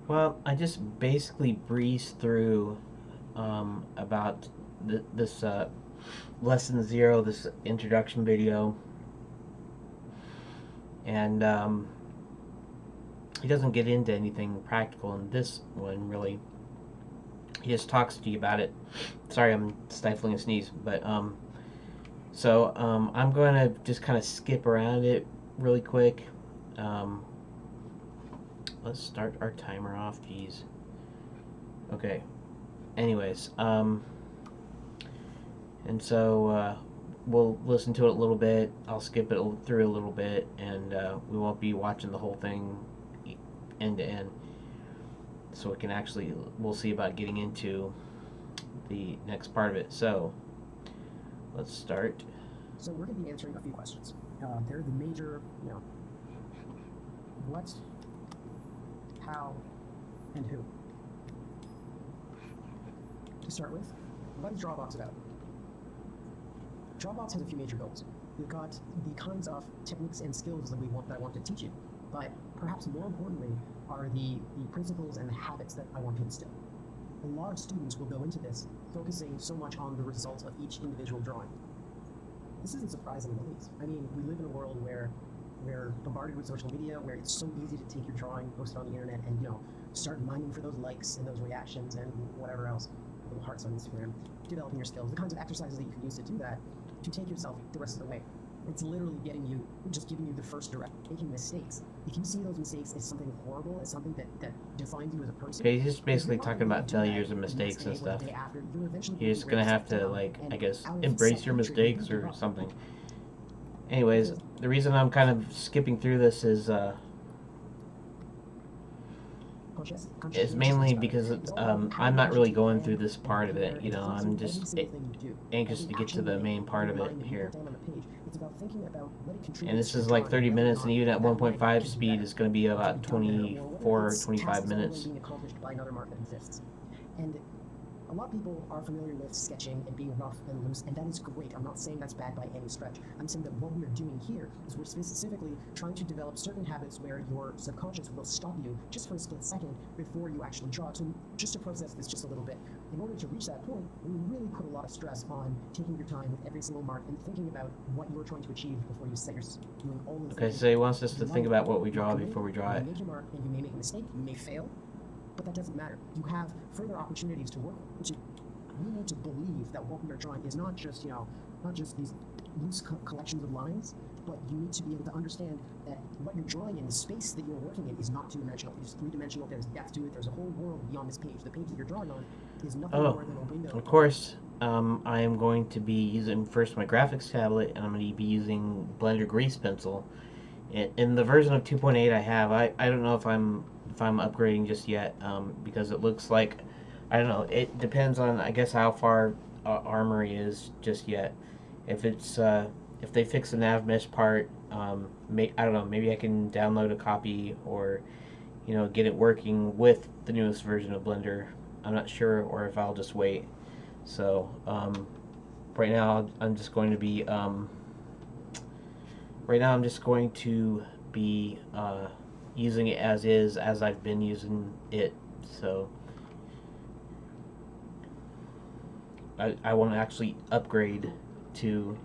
Well, I just basically breezed through about this lesson zero, this introduction video, and he doesn't get into anything practical in this one really. He just talks to you about it. Sorry, I'm stifling a sneeze, but I'm going to just kind of skip around it really quick. Um, let's start our timer off. Jeez. Okay. Anyways, and so we'll listen to it a little bit. I'll skip it through a little bit, and we won't be watching the whole thing end to end. So we can actually, we'll see about getting into the next part of it. So let's start. So we're going to be answering a few questions. They're the major, what, how, and who. To start with, what is Drawbox about? Drawbox has a few major goals. We've got the kinds of techniques and skills that I want to teach you, but perhaps more importantly are the principles and the habits that I want to instill. A lot of students will go into this focusing so much on the results of each individual drawing. This isn't surprising in the least. I mean, we live in a world where we're bombarded with social media, where it's so easy to take your drawing, post it on the internet, and start mining for those likes and those reactions and whatever else, little hearts on Instagram, developing your skills, the kinds of exercises that you can use to do that, to take yourself the rest of the way. It's literally just giving you the first direct, making mistakes. If you see those mistakes as something horrible, as something that defines you as a person. Okay, he's just basically talking about failures and mistakes and stuff. You're just gonna have to, like, I guess, embrace your mistakes or something. Anyways, the reason I'm kind of skipping through this is mainly because I'm not really going through this part of it. I'm just anxious to get to the main part of it here. And this is like 30 minutes, and even at 1.5 speed, it's going to be about 24 or 25 minutes. And a lot of people are familiar with sketching and being rough and loose, and that is great. I'm not saying that's bad by any stretch. I'm saying that what we're doing here is we're specifically trying to develop certain habits where your subconscious will stop you just for a split second before you actually draw. So just to process this just a little bit, in order to reach that point, we really put a lot of stress on taking your time with every single mark and thinking about what you're trying to achieve before you set your doing all of the Okay, so he wants us to think about what we draw before we draw it. You make your mark, and you may make a mistake, you may fail, but that doesn't matter. You have further opportunities to work with. We need to believe that what we are drawing is not just, not just these loose collections of lines, but you need to be able to understand that what you're drawing in, the space that you're working in, is not two-dimensional. It's three-dimensional. There's depth to it. There's a whole world beyond this page. The page that you're drawing on is nothing more than a window. Of course, I am going to be using first my graphics tablet, and I'm going to be using Blender Grease Pencil. In the version of 2.8 I have, I don't know if I'm upgrading just yet, because it looks like, I don't know, it depends on, I guess, how far Armory is just yet. If it's if they fix the nav mesh part, I don't know, maybe I can download a copy, or get it working with the newest version of Blender. I'm not sure, or if I'll just wait. So right now I'm just going to be using it as is, as I've been using it. So I want to actually upgrade to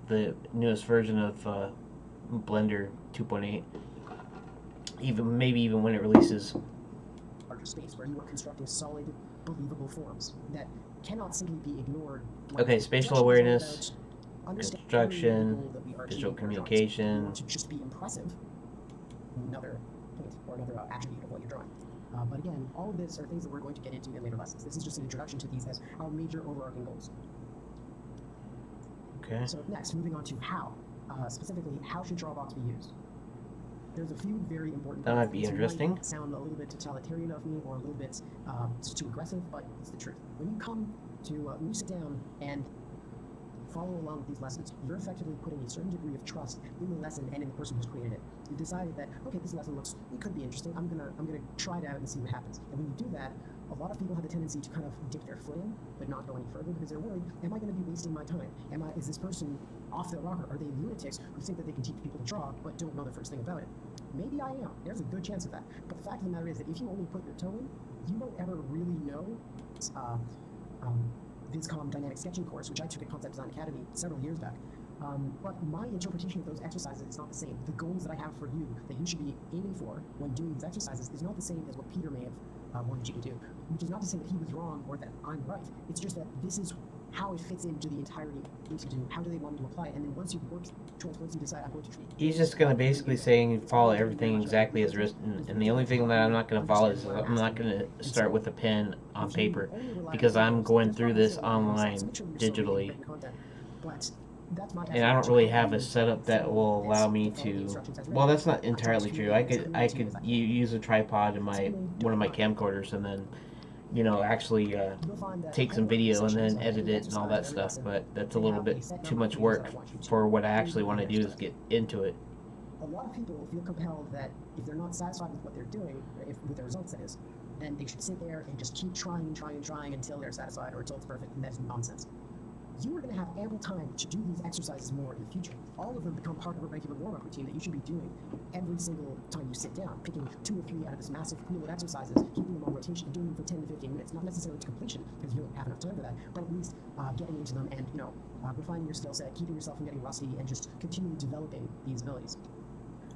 the newest version of Blender 2.8, maybe even when it releases. Space where you are constructing solid, believable forms that cannot simply be ignored. Okay, spatial awareness, construction, visual communication. To just be impressive. Another point or another attribute of what you're drawing. But again, all of this are things that we're going to get into in later lessons. This is just an introduction to these as our major overarching goals. Okay. So next, moving on to how. Specifically, how should Drawbox be used? There's a few very important. That might be interesting. Might sound a little bit totalitarian of me, or a little bit too aggressive, but it's the truth. When you sit down and follow along with these lessons, you're effectively putting a certain degree of trust in the lesson and in the person who's created it. You decided that, okay, this lesson could be interesting. I'm gonna try it out and see what happens. And when you do that, A lot of people have a tendency to kind of dip their foot in, but not go any further because they're worried, am I going to be wasting my time? Is this person off their rocker? Are they lunatics who think that they can teach people to draw, but don't know the first thing about it? Maybe I am. There's a good chance of that. But the fact of the matter is that if you only put your toe in, you won't ever really know. Viscom Dynamic Sketching course, which I took at Concept Design Academy several years back. But my interpretation of those exercises is not the same. The goals that I have for you, that you should be aiming for when doing these exercises, is not the same as what Peter may have wanted you to do. Which is not to say that he was wrong or that I'm right. It's just that this is how it fits into the entirety to do. How do they want to apply it? And then once you've worked towards, once you decide I'm going to treat. He's just going to basically saying follow everything exactly as written, and the only thing that I'm not going to follow is I'm not going to start with a pen on paper, because I'm going through this online digitally, and I don't really have a setup that will allow me to. Well, that's not entirely true. I could use a tripod in one of my camcorders, and then actually take some video and then edit it and all that stuff, but that's a little bit too much work for what I actually want to do is get into it. A lot of people feel compelled that if they're not satisfied with what they're doing, with the results that is, then they should sit there and just keep trying until they're satisfied or until it's perfect, and that's nonsense. You are going to have ample time to do these exercises more in the future. All of them become part of a regular warm-up routine that you should be doing every single time you sit down, picking 2 or 3 out of this massive pool of exercises, keeping them on rotation, and doing them for 10 to 15 minutes. Not necessarily to completion, because you don't have enough time for that, but at least getting into them and, refining your skill set, keeping yourself from getting rusty, and just continuing developing these abilities.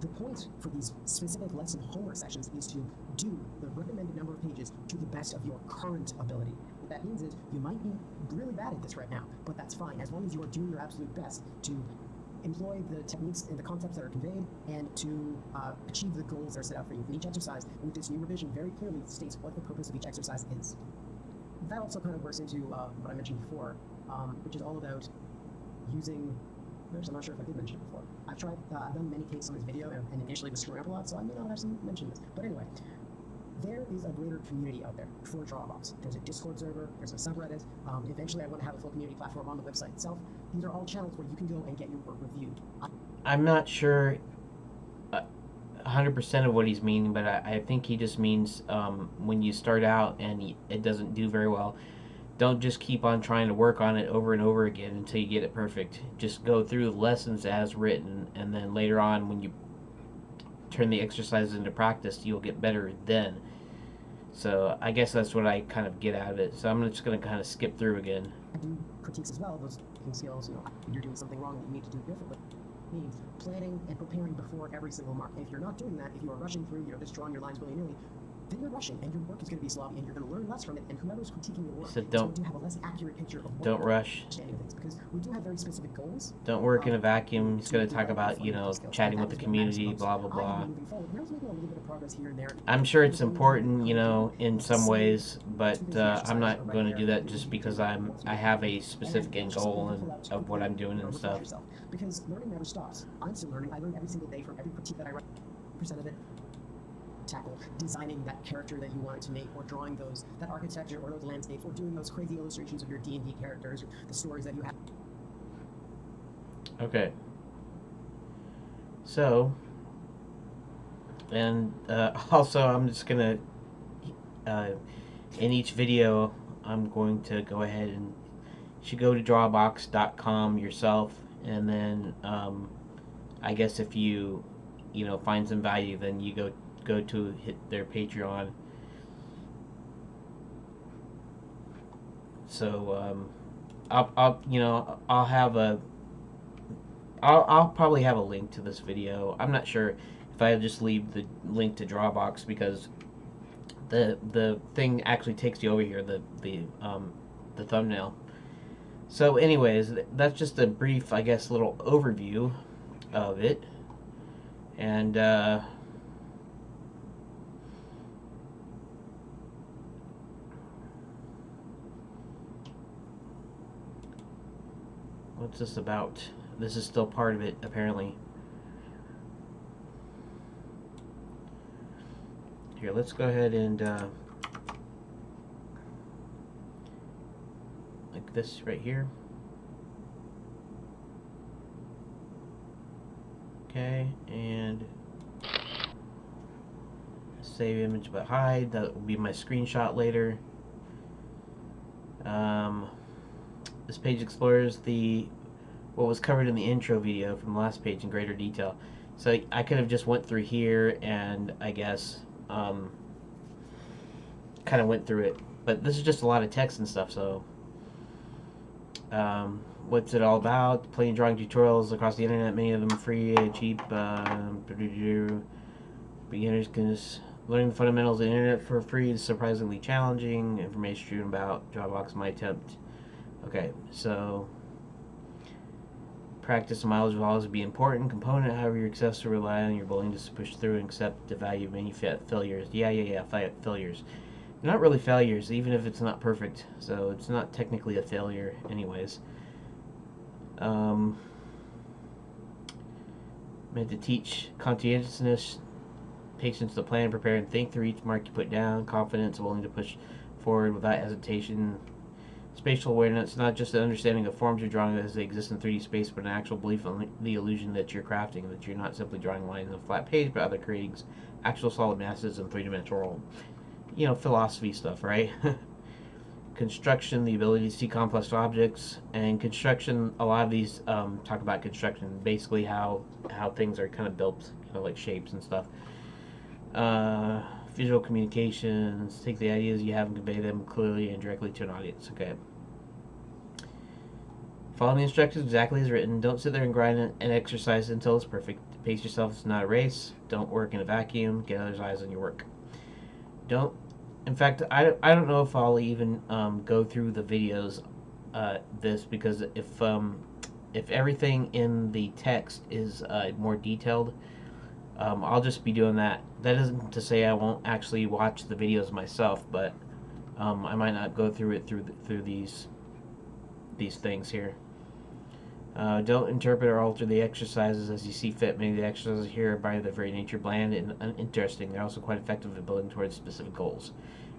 The point for these specific lesson homework sessions is to do the recommended number of pages to the best of your current ability. What that means is you might be really bad at this right now, but that's fine, as long as you are doing your absolute best to employ the techniques and the concepts that are conveyed and to achieve the goals that are set out for you. And each exercise, with this new revision, very clearly states what the purpose of each exercise is. That also kind of works into what I mentioned before, which is all about using. I'm not sure if I did mention it before. I've done many takes on this video, and initially was screwing up a lot, so I may not have mentioned this. But anyway, there is a greater community out there for drawabox. There's a Discord server, there's a subreddit. Eventually I want to have a full community platform on the website itself. These are all channels where you can go and get your work reviewed. I'm not sure 100% of what he's meaning, but I think he just means when you start out and it doesn't do very well, don't just keep on trying to work on it over and over again until you get it perfect. Just go through the lessons as written, and then later on when you turn the exercises into practice, you'll get better then. So I guess that's what I kind of get out of it. So I'm just going to kind of skip through again. I do critiques as well, those skills, if you're doing something wrong that you need to do differently. Means planning and preparing before every single mark. And if you're not doing that, if you are rushing through, just drawing your lines willy-nilly, then you're rushing, and your work is going to be sloppy, and you're going to learn less from it, and whoever's critiquing your work is going to have a less accurate picture of what don't rush. Things, because we do have very specific goals. Don't work in a vacuum. He's going to talk about, chatting with the community, blah, blah, blah. I'm sure it's important, in some ways, but I'm not going to do that just because I have a specific end goal of what I'm doing and stuff. Because learning never stops. I'm still learning. I learn every single day from every critique that I write. Percent of it. Tackle designing that character that you wanted to make, or drawing that architecture or those landscapes, or doing those crazy illustrations of your D&D characters, or the stories that you have. Okay. So, and also I'm just gonna in each video I'm going to go ahead and you should go to drawabox.com yourself, and then I guess if you find some value, then you go to hit their Patreon. So I'll probably have a link to this video. I'm not sure if I just leave the link to Drawbox, because the thing actually takes you over here, the thumbnail. So anyways, that's just a brief, I guess, little overview of it. And what's this about? This is still part of it, apparently. Here, let's go ahead and like this right here. Okay, and Save image but hide. That will be my screenshot later. This page explores what was covered in the intro video from the last page in greater detail. So I could have just went through here and I guess kind of went through it. But this is just a lot of text and stuff, so what's it all about? Plain drawing tutorials across the internet, many of them free, cheap. Beginners can just learn the fundamentals of the internet for free is surprisingly challenging. Information strewn about drawabox my attempt. Okay, so practice and mileage will always be an important component. However, your success will rely on your willingness to push through and accept the value of many failures. Yeah, failures. They're not really failures, even if it's not perfect. So it's not technically a failure, anyways. Meant to teach conscientiousness, patience to plan, prepare, and think through each mark you put down, confidence, willing to push forward without hesitation. Spatial awareness, not just an understanding of forms you're drawing as they exist in 3D space, but an actual belief in the illusion that you're crafting, that you're not simply drawing lines on a flat page, but other creating actual solid masses in three-dimensional world. You know, philosophy stuff, right? Construction, the ability to see complex objects, and construction, a lot of these talk about construction, basically how things are kind of built, kind of like shapes and stuff. Visual communications, take the ideas you have and convey them clearly and directly to an audience. Okay. Follow the instructions exactly as written. Don't sit there and grind and exercise until it's perfect. Pace yourself. It's not a race. Don't work in a vacuum. Get others' eyes on your work. Don't. In fact, I don't know if I'll even go through the videos this, because if everything in the text is more detailed, I'll just be doing that. That isn't to say I won't actually watch the videos myself, but I might not go through it through these things here. Don't interpret or alter the exercises as you see fit. Many of the exercises here are by their very nature bland and uninteresting. They're also quite effective at building towards specific goals.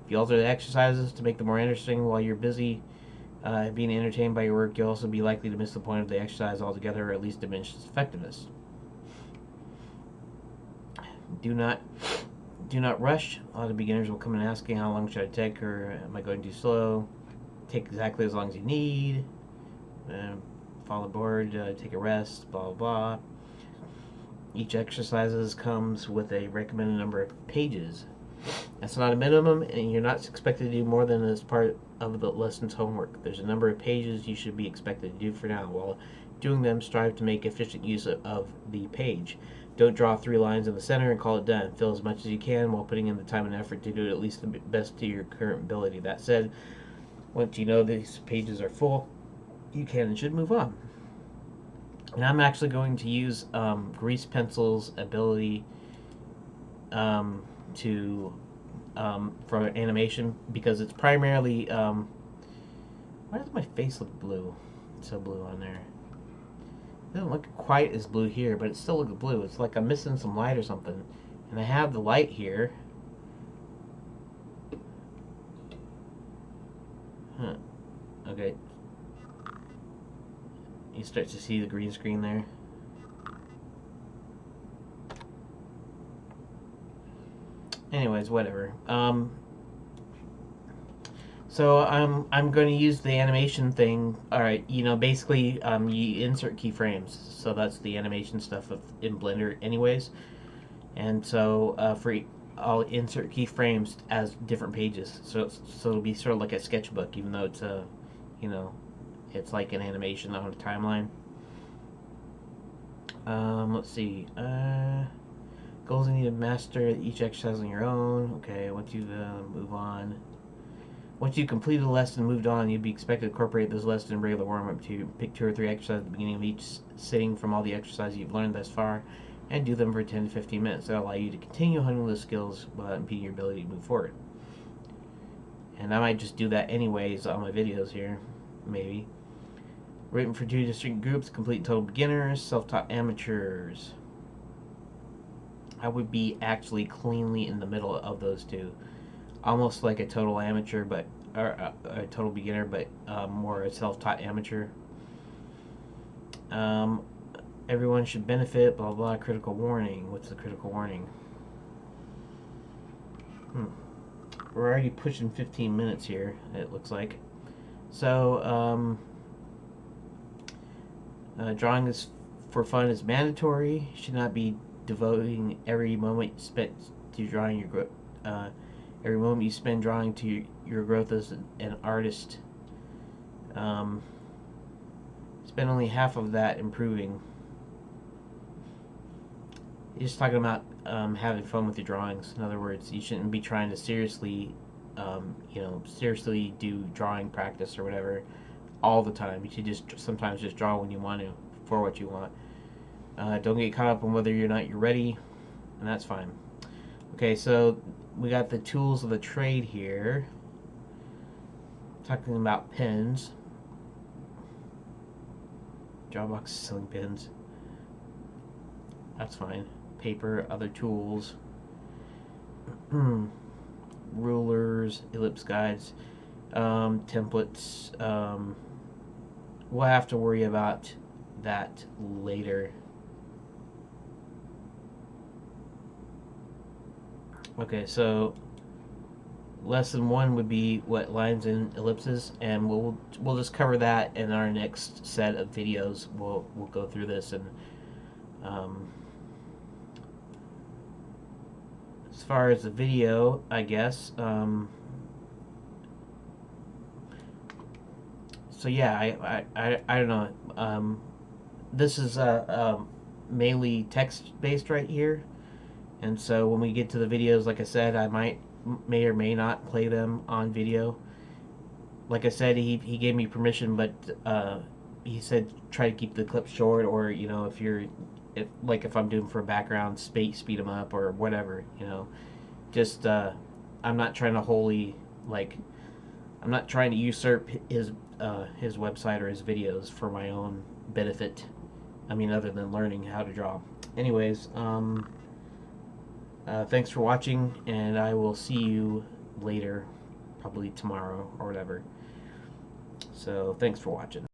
If you alter the exercises to make them more interesting while you're busy being entertained by your work, you'll also be likely to miss the point of the exercise altogether, or at least diminish its effectiveness. Do not rush. A lot of beginners will come in asking, how long should I take, or am I going too slow? Take exactly as long as you need. Follow the board, take a rest, blah blah blah. Each exercises comes with a recommended number of pages. That's not a minimum, and you're not expected to do more than as part of the lesson's homework. There's a number of pages you should be expected to do for now. While doing them, strive to make efficient use of the page. Don't draw 3 lines in the center and call it done. Fill as much as you can while putting in the time and effort to do it at least the best to your current ability. That said, once you know these pages are full, you can and should move on. And I'm actually going to use Grease Pencil's ability to for animation, because it's primarily why does my face look blue? It's so blue on there. It doesn't look quite as blue here, but it still looks blue. It's like I'm missing some light or something. And I have the light here. Huh. Okay. You start to see the green screen there. Anyways, whatever. So I'm going to use the animation thing. All right, you know, basically you insert keyframes. So that's the animation stuff in Blender, anyways. And so I'll insert keyframes as different pages. So it'll be sort of like a sketchbook, even though it's a, you know, it's like an animation on a timeline. Let's see. Goals you need to master each exercise on your own. Okay, once you move on. Once you completed a lesson and moved on, you'd be expected to incorporate this lesson in regular warm-up to pick 2 or 3 exercises at the beginning of each sitting from all the exercises you've learned thus far, and do them for 10 to 15 minutes. That'll allow you to continue honing those skills without impeding your ability to move forward. And I might just do that anyways on my videos here, maybe. Written for 2 distinct groups: complete total beginners, self-taught amateurs. I would be actually cleanly in the middle of those two. Almost like a total amateur, but or a total beginner, but more a self-taught amateur. Everyone should benefit. Blah blah. Critical warning. What's the critical warning? Hmm. We're already pushing 15 minutes here, it looks like. So, drawing is for fun is mandatory. You should not be devoting every moment spent to drawing your growth. Every moment you spend drawing to your growth as an artist. Um, Spend only half of that improving. You're just talking about having fun with your drawings. In other words, you shouldn't be trying to seriously, seriously do drawing practice or whatever all the time. You should just sometimes just draw when you want to, for what you want. Don't get caught up on whether or not you're ready, and that's fine. Okay, so we got the tools of the trade here. Talking about pens. Drawabox selling pens. That's fine. Paper, other tools. Rulers, ellipse guides, templates. We'll have to worry about that later. Okay, so lesson 1 would be what lines and ellipses, and we'll just cover that in our next set of videos. We'll go through this, and as far as the video, I guess. So yeah, I don't know. This is mainly text based right here, and so when we get to the videos, like I said, I may or may not play them on video. Like I said, he gave me permission, but he said try to keep the clips short, or if I'm doing for a background, speed them up or whatever. Just I'm not trying to I'm not trying to usurp his website or his videos for my own benefit. I mean, other than learning how to draw. Anyways, thanks for watching, and I will see you later, probably tomorrow or whatever. So, thanks for watching.